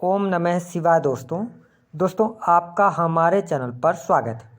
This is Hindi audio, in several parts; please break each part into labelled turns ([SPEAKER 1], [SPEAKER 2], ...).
[SPEAKER 1] ओम नमः शिवाय। दोस्तों आपका हमारे चैनल पर स्वागत है।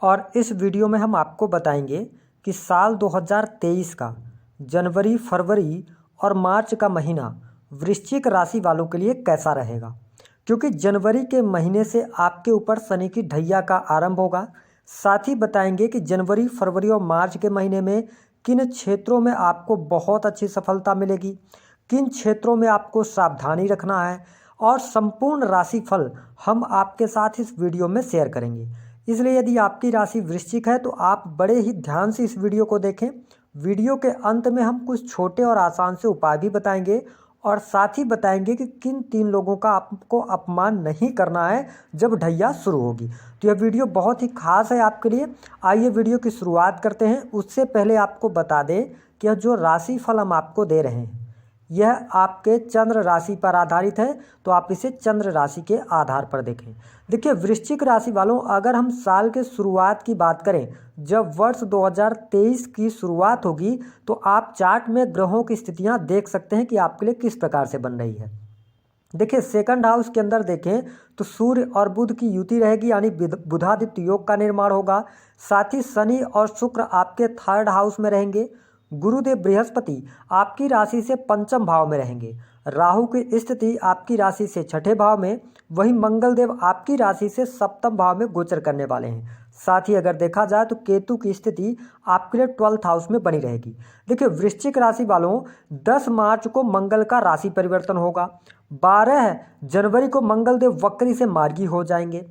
[SPEAKER 1] और इस वीडियो में हम आपको बताएंगे कि साल 2023 का जनवरी, फरवरी और मार्च का महीना वृश्चिक राशि वालों के लिए कैसा रहेगा, क्योंकि जनवरी के महीने से आपके ऊपर शनि की ढैया का आरंभ होगा। साथ ही बताएंगे कि जनवरी, फरवरी और मार्च के महीने में किन क्षेत्रों में आपको बहुत अच्छी सफलता मिलेगी, किन क्षेत्रों में आपको सावधानी रखना है, और संपूर्ण राशिफल हम आपके साथ इस वीडियो में शेयर करेंगे। इसलिए यदि आपकी राशि वृश्चिक है तो आप बड़े ही ध्यान से इस वीडियो को देखें। वीडियो के अंत में हम कुछ छोटे और आसान से उपाय भी बताएंगे और साथ ही बताएंगे कि किन 3 लोगों का आपको अपमान नहीं करना है जब ढैया शुरू होगी। तो यह वीडियो बहुत ही खास है आपके लिए। आइए वीडियो की शुरुआत करते हैं। उससे पहले आपको बता दें कि यह जो राशिफल हम आपको दे रहे हैं यह आपके चंद्र राशि पर आधारित है, तो आप इसे चंद्र राशि के आधार पर देखें। देखिए वृश्चिक राशि वालों, अगर हम साल के शुरुआत की बात करें, जब वर्ष 2023 की शुरुआत होगी तो आप चार्ट में ग्रहों की स्थितियां देख सकते हैं कि आपके लिए किस प्रकार से बन रही है। देखिए सेकंड हाउस के अंदर देखें तो सूर्य और बुध की युति रहेगी, यानी बुधादित्य योग का निर्माण होगा। साथ ही शनि और शुक्र आपके थर्ड हाउस में रहेंगे। गुरुदेव बृहस्पति आपकी राशि से पंचम भाव में रहेंगे। राहु की स्थिति आपकी राशि से छठे भाव में, वहीं मंगलदेव आपकी राशि से सप्तम भाव में गोचर करने वाले हैं। साथ ही अगर देखा जाए तो केतु की स्थिति आपके लिए 12th हाउस में बनी रहेगी। देखिए वृश्चिक राशि वालों, 10 मार्च को मंगल का राशि परिवर्तन होगा। 12 जनवरी को मंगलदेव वक्री से मार्गी हो जाएंगे,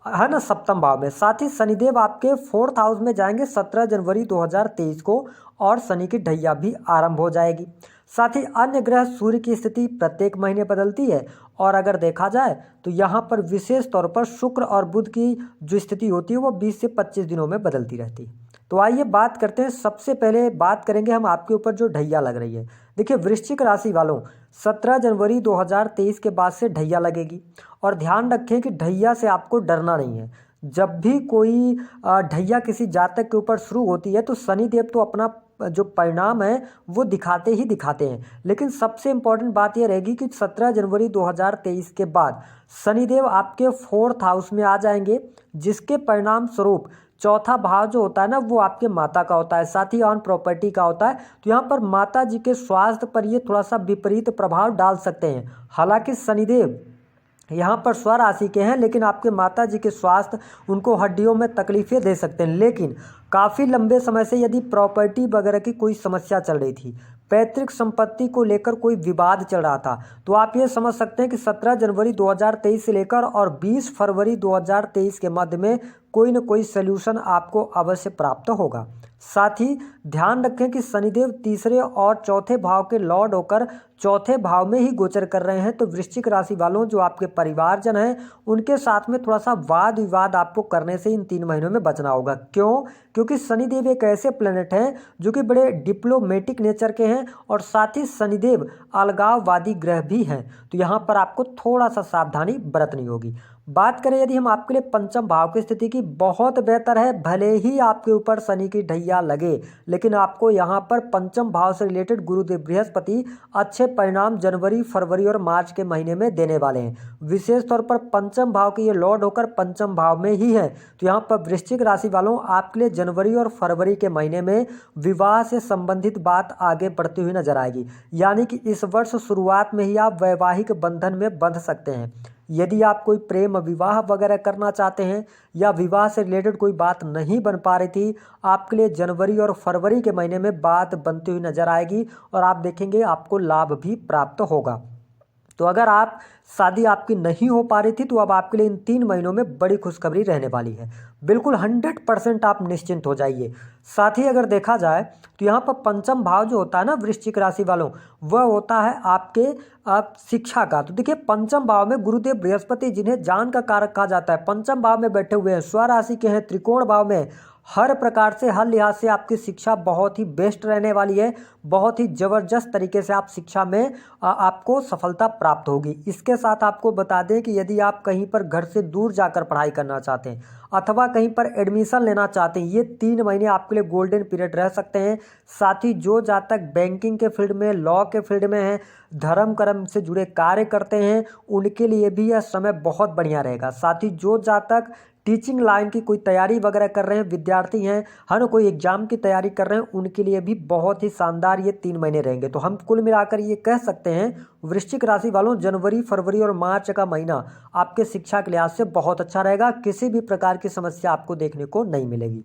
[SPEAKER 1] है ना, सप्तम भाव में। साथ ही शनिदेव आपके 4th हाउस में जाएंगे 17 जनवरी 2023 को, और शनि की ढैया भी आरंभ हो जाएगी। साथ ही अन्य ग्रह सूर्य की स्थिति प्रत्येक महीने बदलती है, और अगर देखा जाए तो यहाँ पर विशेष तौर पर शुक्र और बुध की जो स्थिति होती है वो 20 से 25 दिनों में बदलती रहती है। तो आइए बात करते हैं। सबसे पहले बात करेंगे हम आपके ऊपर जो ढैया लग रही है। देखिए वृश्चिक राशि वालों, 17 जनवरी 2023 के बाद से ढैया लगेगी, और ध्यान रखें कि ढैया से आपको डरना नहीं है। जब भी कोई ढैया किसी जातक के ऊपर शुरू होती है तो शनिदेव तो अपना जो परिणाम है वो दिखाते ही दिखाते हैं, लेकिन सबसे इम्पॉर्टेंट बात यह रहेगी कि 17 जनवरी 2023 के बाद शनिदेव आपके 4th हाउस में आ जाएंगे, जिसके परिणाम स्वरूप चौथा भाव जो होता है ना वो आपके माता का होता है, साथ ही ऑन प्रॉपर्टी का होता है। तो यहाँ पर माता जी के स्वास्थ्य पर ये थोड़ा सा विपरीत प्रभाव डाल सकते हैं। हालांकि शनिदेव यहाँ पर स्वराशि के हैं, लेकिन आपके माता जी के स्वास्थ्य, उनको हड्डियों में तकलीफें दे सकते हैं। लेकिन काफ़ी लंबे समय से यदि प्रॉपर्टी वगैरह की कोई समस्या चल रही थी, पैतृक संपत्ति को लेकर कोई विवाद चल रहा था, तो आप ये समझ सकते हैं कि 17 जनवरी 2023 से लेकर और 20 फरवरी 2023 के मध्य में कोई न कोई सल्यूशन आपको अवश्य प्राप्त होगा। साथ ही ध्यान रखें कि शनिदेव तीसरे और चौथे भाव के लॉर्ड होकर चौथे भाव में ही गोचर कर रहे हैं। तो वृश्चिक राशि वालों, जो आपके परिवारजन हैं उनके साथ में थोड़ा सा वाद विवाद आपको करने से इन 3 महीनों में बचना होगा। क्यों? क्योंकि शनिदेव एक ऐसे प्लेनेट हैं जो कि बड़े डिप्लोमेटिक नेचर के हैं, और साथ ही शनिदेव अलगाववादी ग्रह भी हैं। तो यहाँ पर आपको थोड़ा सा सावधानी बरतनी होगी। बात करें यदि हम आपके लिए पंचम भाव की स्थिति की, बहुत बेहतर है। भले ही आपके ऊपर शनि की ढैया लगे, लेकिन आपको यहाँ पर पंचम भाव से रिलेटेड गुरुदेव बृहस्पति अच्छे परिणाम जनवरी, फरवरी और मार्च के महीने में देने वाले हैं। विशेष तौर पर पंचम भाव के ये लॉर्ड होकर पंचम भाव में ही है। तो यहाँ पर वृश्चिक राशि वालों, आपके लिए जनवरी और फरवरी के महीने में विवाह से संबंधित बात आगे बढ़ती हुई नजर आएगी, यानी कि इस वर्ष शुरुआत में ही आप वैवाहिक बंधन में बंध सकते हैं। यदि आप कोई प्रेम विवाह वगैरह करना चाहते हैं या विवाह से रिलेटेड कोई बात नहीं बन पा रही थी, आपके लिए जनवरी और फरवरी के महीने में बात बनती हुई नजर आएगी, और आप देखेंगे आपको लाभ भी प्राप्त होगा। तो अगर आप शादी आपकी नहीं हो पा रही थी तो अब आपके लिए इन 3 महीनों में बड़ी खुशखबरी रहने वाली है। बिल्कुल 100% आप निश्चिंत हो जाइए। साथ ही अगर देखा जाए तो यहाँ पर पंचम भाव जो होता है ना वृश्चिक राशि वालों, वह होता है आपके शिक्षा का। तो देखिए पंचम भाव में गुरुदेव बृहस्पति, जिन्हें जान का कारक कहा जाता है, पंचम भाव में बैठे हुए हैं, स्वराशि के हैं, त्रिकोण भाव में। हर प्रकार से, हर लिहाज से आपकी शिक्षा बहुत ही बेस्ट रहने वाली है। बहुत ही ज़बरदस्त तरीके से आप शिक्षा में आपको सफलता प्राप्त होगी। इसके साथ आपको बता दें कि यदि आप कहीं पर घर से दूर जाकर पढ़ाई करना चाहते हैं अथवा कहीं पर एडमिशन लेना चाहते हैं, ये 3 महीने आपके लिए गोल्डन पीरियड रह सकते हैं। साथ ही जो जातक बैंकिंग के फील्ड में, लॉ के फील्ड में हैं, धर्म कर्म से जुड़े कार्य करते हैं, उनके लिए भी यह समय बहुत बढ़िया रहेगा। साथ ही जो जातक टीचिंग लाइन की कोई तैयारी वगैरह कर रहे हैं, विद्यार्थी हैं, है ना, कोई एग्जाम की तैयारी कर रहे हैं, उनके लिए भी बहुत ही शानदार ये 3 महीने रहेंगे। तो हम कुल मिलाकर ये कह सकते हैं वृश्चिक राशि वालों, जनवरी, फरवरी और मार्च का महीना आपके शिक्षा के लिहाज से बहुत अच्छा रहेगा। किसी भी प्रकार की समस्या आपको देखने को नहीं मिलेगी।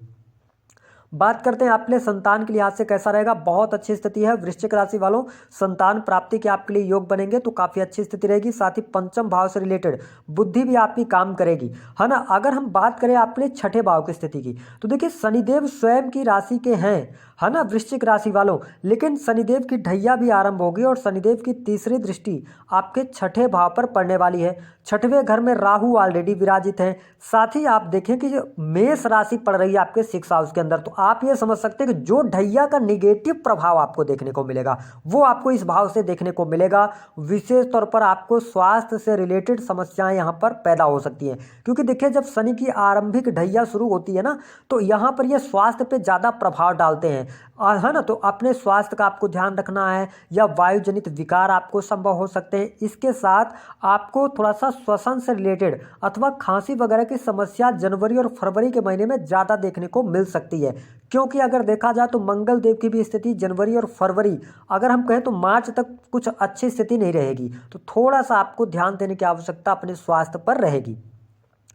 [SPEAKER 1] बात करते हैं आपके लिए संतान के लिहाज से कैसा रहेगा। बहुत अच्छी स्थिति है वृश्चिक राशि वालों, संतान प्राप्ति के आपके लिए योग बनेंगे, तो काफ़ी अच्छी स्थिति रहेगी। साथ ही पंचम भाव से रिलेटेड बुद्धि भी आपकी काम करेगी, है ना। अगर हम बात करें आपके लिए छठे भाव की स्थिति की, तो देखिए शनिदेव स्वयं की राशि के हैं, है ना, वृश्चिक राशि वालों, लेकिन शनिदेव की ढैया भी आरंभ होगी और शनिदेव की तीसरी दृष्टि आपके छठे भाव पर पड़ने वाली है। छठवें घर में राहु ऑलरेडी विराजित हैं। साथ ही आप देखें कि जो मेष राशि पड़ रही है आपके 6 हाउस के अंदर, तो आप ये समझ सकते हैं कि जो ढैया का निगेटिव प्रभाव आपको देखने को मिलेगा वो आपको इस भाव से देखने को मिलेगा। विशेष तौर पर आपको स्वास्थ्य से रिलेटेड समस्याएं यहाँ पर पैदा हो सकती हैं, क्योंकि देखिए जब शनि की आरंभिक ढैया शुरू होती है ना, तो यहाँ पर ये स्वास्थ्य पे ज़्यादा प्रभाव डालते हैं, है ना। तो अपने स्वास्थ्य का आपको ध्यान रखना है, या वायु जनित विकार आपको संभव हो सकते हैं। इसके साथ आपको थोड़ा सा श्वसन से रिलेटेड अथवा खांसी वगैरह की समस्या जनवरी और फरवरी के महीने में ज़्यादा देखने को मिल सकती है, क्योंकि अगर देखा जाए तो मंगल देव की भी स्थिति जनवरी और फरवरी, अगर हम कहें तो मार्च तक कुछ अच्छी स्थिति नहीं रहेगी, तो थोड़ा सा आपको ध्यान देने की आवश्यकता अपने स्वास्थ्य पर रहेगी।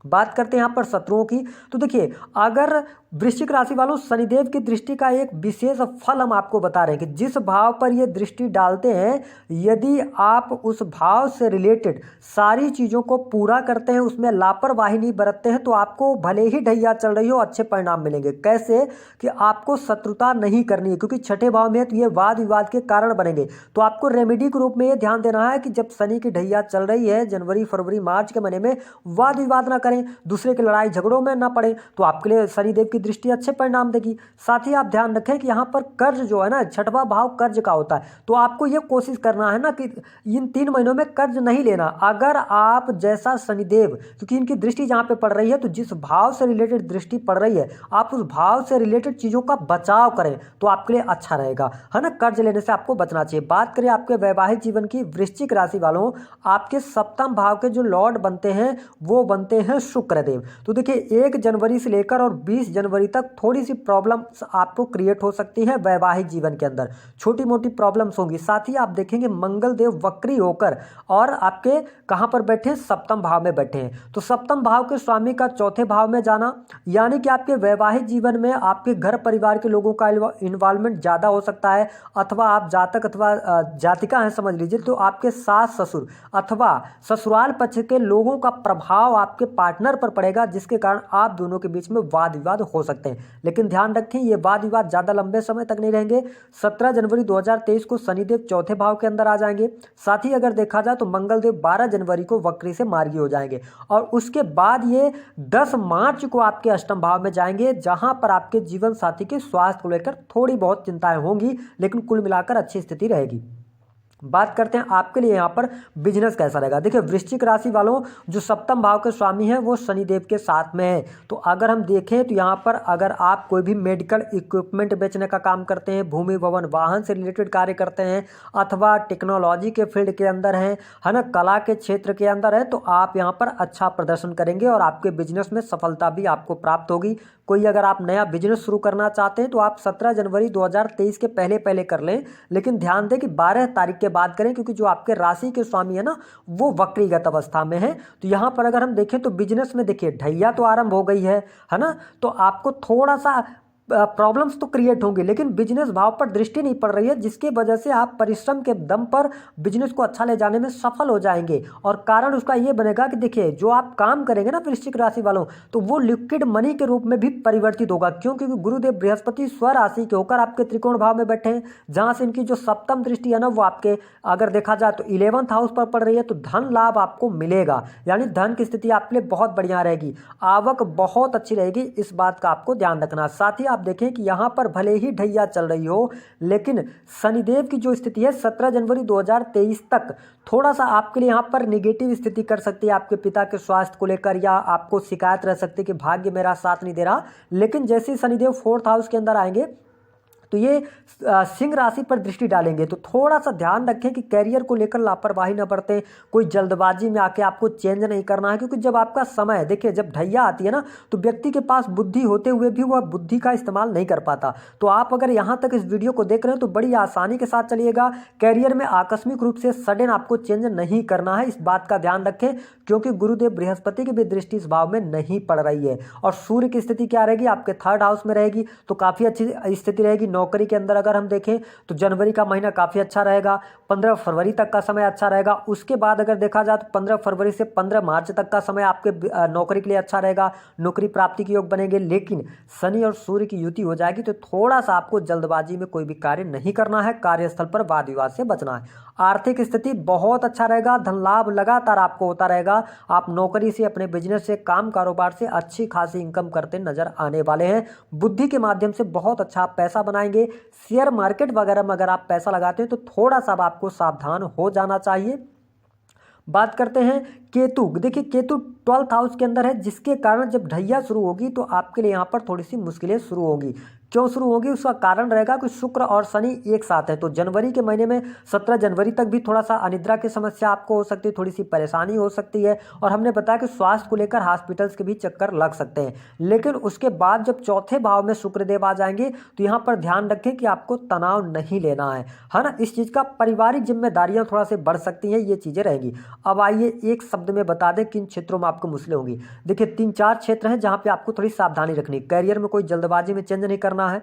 [SPEAKER 1] बात करते हैं यहाँ पर शत्रुओं की, तो देखिए अगर वृश्चिक राशि वालों शनिदेव की दृष्टि का एक विशेष फल हम आपको बता रहे हैं कि जिस भाव पर ये दृष्टि डालते हैं, यदि आप उस भाव से रिलेटेड सारी चीज़ों को पूरा करते हैं, उसमें लापरवाही नहीं बरतते हैं, तो आपको भले ही ढैया चल रही हो अच्छे परिणाम मिलेंगे। कैसे कि आपको शत्रुता नहीं करनी है, क्योंकि छठे भाव में तो ये वाद विवाद के कारण बनेंगे। तो आपको रेमेडी के रूप में ये ध्यान देना है कि जब शनि की ढैया चल रही है जनवरी, फरवरी, मार्च के महीने में, वाद विवाद ना करें, दूसरे के लड़ाई झगड़ों में ना पड़े, तो आपके लिए शनिदेव की दृष्टि अच्छे परिणाम देगी। साथ ही आप ध्यान रखें कि यहाँ पर कर्ज जो है ना, छठवां भाव कर्ज का होता है, तो आपको ये कोशिश करना है ना कि इन 3 महीनों में कर्ज नहीं लेना। अगर आप जैसा शनिदेव, क्योंकि इनकी दृष्टि जहाँ पे पड़ रही है, तो जिस भाव से रिलेटेड दृष्टि पड़ रही है, आप उस भाव से रिलेटेड चीज़ों का बचाव करें तो आपके लिए अच्छा रहेगा, है ना। कर्ज लेने से आपको बचना चाहिए। बात करें आपके वैवाहिक जीवन की, वृश्चिक राशि वालों, आपके सप्तम भाव के जो लॉर्ड बनते हैं वो बनते हैं शुक्रदेव। तो देखिए 1 जनवरी से लेकर और 20 जनवरी तक थोड़ी सी प्रॉब्लम्स आपको क्रिएट हो सकती है वैवाहिक जीवन के अंदर, छोटी मोटी प्रॉब्लम्स होंगी। साथ ही आप देखेंगे मंगल देव वक्री होकर और आपके कहां पर बैठे हैं, सप्तम भाव में बैठे हैं। तो सप्तम भाव के स्वामी का चौथे भाव में जाना, यानी कि आपके वैवाहिक जीवन में आपके घर परिवार के लोगों का इन्वॉल्वमेंट ज़्यादा हो सकता है, अथवा आप जातक अथवा जातिका हैं समझ लीजिए, तो आपके सास ससुर अथवा ससुराल पक्ष के लोगों का प्रभाव आपके पार्टनर पर पड़ेगा, जिसके कारण आप दोनों के बीच में वाद विवाद हो सकते हैं। लेकिन ध्यान रखें ये वाद विवाद ज़्यादा लंबे समय तक नहीं रहेंगे। 17 जनवरी 2023 को शनिदेव चौथे भाव के अंदर आ जाएंगे। साथ ही अगर देखा जाए तो मंगलदेव 12 जनवरी को वक्री से मार्गी हो जाएंगे, और उसके बाद ये 10 मार्च को आपके अष्टम भाव में जाएंगे, जहां पर आपके जीवन साथी के स्वास्थ्य को लेकर थोड़ी बहुत चिंताएं होंगी, लेकिन कुल मिलाकर अच्छी स्थिति रहेगी। बात करते हैं आपके लिए यहाँ पर बिजनेस कैसा रहेगा। देखिए वृश्चिक राशि वालों, जो सप्तम भाव के स्वामी हैं वो शनिदेव के साथ में है, तो अगर हम देखें तो यहाँ पर अगर आप कोई भी मेडिकल इक्विपमेंट बेचने का काम करते हैं, भूमि भवन वाहन से रिलेटेड कार्य करते हैं, अथवा टेक्नोलॉजी के फील्ड के अंदर हैं, है ना, कला के क्षेत्र के अंदर है, तो आप यहाँ पर अच्छा प्रदर्शन करेंगे और आपके बिजनेस में सफलता भी आपको प्राप्त होगी। कोई अगर आप नया बिजनेस शुरू करना चाहते हैं तो आप 17 जनवरी 2023 के पहले पहले कर लें, लेकिन ध्यान दें कि 12 तारीख के बाद करें, क्योंकि जो आपके राशि के स्वामी है ना वो वक्रीगत अवस्था में है। तो यहाँ पर अगर हम देखें तो बिजनेस में देखिए ढैया तो आरंभ हो गई है ना, तो आपको थोड़ा सा प्रॉब्लम्स तो क्रिएट होंगी, लेकिन बिजनेस भाव पर दृष्टि नहीं पड़ रही है, जिसकी वजह से आप परिश्रम के दम पर बिजनेस को अच्छा ले जाने में सफल हो जाएंगे। और कारण उसका ये बनेगा कि देखिए, जो आप काम करेंगे ना वृश्चिक राशि वालों, तो वो लिक्विड मनी के रूप में भी परिवर्तित होगा। क्यों? क्योंकि गुरुदेव बृहस्पति स्वराशि के होकर आपके त्रिकोण भाव में बैठे हैं, जहां से इनकी जो सप्तम दृष्टि है ना, वो आपके अगर देखा जाए तो 11th हाउस पर पड़ रही है। तो धन लाभ आपको मिलेगा, यानी धन की स्थिति आपके लिए बहुत बढ़िया रहेगी, आवक बहुत अच्छी रहेगी, इस बात का आपको ध्यान रखना। साथ ही आप देखें कि यहां पर भले ही ढैया चल रही हो, लेकिन शनिदेव की जो स्थिति है 17 जनवरी 2023 तक थोड़ा सा आपके लिए यहां पर निगेटिव स्थिति कर सकती है, आपके पिता के स्वास्थ्य को लेकर, या आपको शिकायत रह सकती है कि भाग्य मेरा साथ नहीं दे रहा। लेकिन जैसे ही शनिदेव 4th हाउस के अंदर आएंगे तो ये सिंह राशि पर दृष्टि डालेंगे। तो थोड़ा सा ध्यान रखें कि कैरियर को लेकर लापरवाही न बरतें, कोई जल्दबाजी में आके आपको चेंज नहीं करना है। क्योंकि जब आपका समय, देखिए जब ढैया आती है ना, तो व्यक्ति के पास बुद्धि होते हुए भी वह बुद्धि का इस्तेमाल नहीं कर पाता। तो आप अगर यहाँ तक इस वीडियो को देख रहे हैं तो बड़ी आसानी के साथ चलिएगा। कैरियर में आकस्मिक रूप से सडन आपको चेंज नहीं करना है, इस बात का ध्यान रखें, क्योंकि गुरुदेव बृहस्पति की भी दृष्टि इस भाव में नहीं पड़ रही है। और सूर्य की स्थिति क्या रहेगी? आपके 3rd हाउस में रहेगी, तो काफ़ी अच्छी स्थिति रहेगी। नौकरी के अंदर अगर हम देखें तो जनवरी का महीना काफ़ी अच्छा रहेगा, 15 फरवरी तक का समय अच्छा रहेगा। उसके बाद अगर देखा जाए तो 15 फरवरी से 15 मार्च तक का समय आपके नौकरी के लिए अच्छा रहेगा, नौकरी प्राप्ति के योग बनेंगे। लेकिन शनि और सूर्य की युति हो जाएगी, तो थोड़ा सा आपको जल्दबाजी में कोई भी कार्य नहीं करना है, कार्यस्थल पर वाद विवाद से बचना है। आर्थिक स्थिति बहुत अच्छा रहेगा, धन लाभ लगातार आपको होता रहेगा। आप नौकरी से, अपने बिजनेस से, काम कारोबार से अच्छी खासी इनकम करते नजर आने वाले हैं। बुद्धि के माध्यम से बहुत अच्छा आप पैसा बनाएंगे। शेयर मार्केट वगैरह में अगर आप पैसा लगाते हैं तो थोड़ा सा आपको सावधान हो जाना चाहिए। बात करते हैं केतु। देखिए केतु 12th हाउस के अंदर है, जिसके कारण जब ढैया शुरू होगी तो आपके लिए यहाँ पर थोड़ी सी मुश्किलें शुरू होंगी। क्यों शुरू होगी? उसका कारण रहेगा कि शुक्र और शनि एक साथ है। तो जनवरी के महीने में 17 जनवरी तक भी थोड़ा सा अनिद्रा की समस्या आपको हो सकती है, थोड़ी सी परेशानी हो सकती है। और हमने बताया कि स्वास्थ्य को लेकर हॉस्पिटल्स के भी चक्कर लग सकते हैं। लेकिन उसके बाद जब 4थे भाव में शुक्रदेव आ जाएंगे तो यहाँ पर ध्यान रखें कि आपको तनाव नहीं लेना है ना। इस चीज़ का पारिवारिक जिम्मेदारियाँ थोड़ा से बढ़ सकती हैं, ये चीज़ें रहेंगी। अब आइए एक शब्द में बता दें किन क्षेत्रों में आपको मुश्किलें होंगी। देखिए 3-4 क्षेत्र हैं जहाँ पे आपको थोड़ी सावधानी रखनी। कैरियर में कोई जल्दबाजी में चेंज नहीं करना है,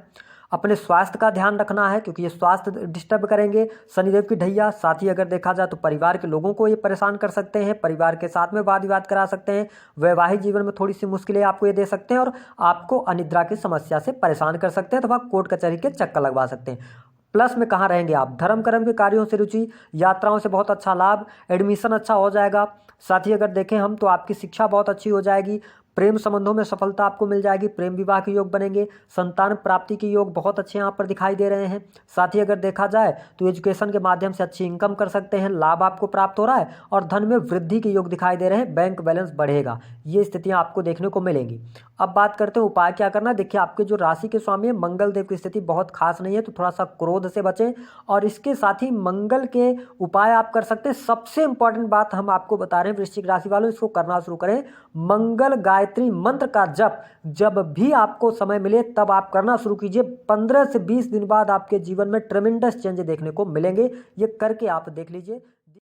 [SPEAKER 1] अपने स्वास्थ्य का ध्यान रखना है, क्योंकि ये स्वास्थ्य डिस्टर्ब करेंगे शनिदेव की ढैया। साथ ही अगर देखा जाए तो परिवार के लोगों को ये परेशान कर सकते हैं, परिवार के साथ में वाद विवाद करा सकते हैं। वैवाहिक जीवन में थोड़ी सी मुश्किलें आपको ये दे सकते हैं और आपको अनिद्रा की समस्या से परेशान कर सकते हैं, अथवा कोर्ट कचहरी के चक्कर लगवा सकते हैं। प्लस में कहाँ रहेंगे आप? धर्म कर्म के कार्यों से रुचि, यात्राओं से बहुत अच्छा लाभ, एडमिशन अच्छा हो जाएगा। साथ ही अगर देखें हम तो आपकी शिक्षा बहुत अच्छी हो जाएगी, प्रेम संबंधों में सफलता आपको मिल जाएगी, प्रेम विवाह के योग बनेंगे, संतान प्राप्ति के योग बहुत अच्छे यहाँ पर दिखाई दे रहे हैं। साथ ही अगर देखा जाए तो एजुकेशन के माध्यम से अच्छी इनकम कर सकते हैं, लाभ आपको प्राप्त हो रहा है और धन में वृद्धि के योग दिखाई दे रहे हैं, बैंक बैलेंस बढ़ेगा। ये स्थितियाँ आपको देखने को मिलेंगी। अब बात करते हैं उपाय क्या करना है। देखिए आपके जो राशि के स्वामी है मंगल देव की स्थिति बहुत खास नहीं है, तो थोड़ा सा क्रोध से बचें। और इसके साथ ही मंगल के उपाय आप कर सकते हैं। सबसे इंपॉर्टेंट बात हम आपको बता रहे हैं वृश्चिक राशि वालों, इसको करना शुरू करें। मंगल गायत्री मंत्र का जप जब भी आपको समय मिले तब आप करना शुरू कीजिए। 15 से 20 दिन बाद आपके जीवन में ट्रेमेंडस चेंज देखने को मिलेंगे। ये करके आप देख लीजिए।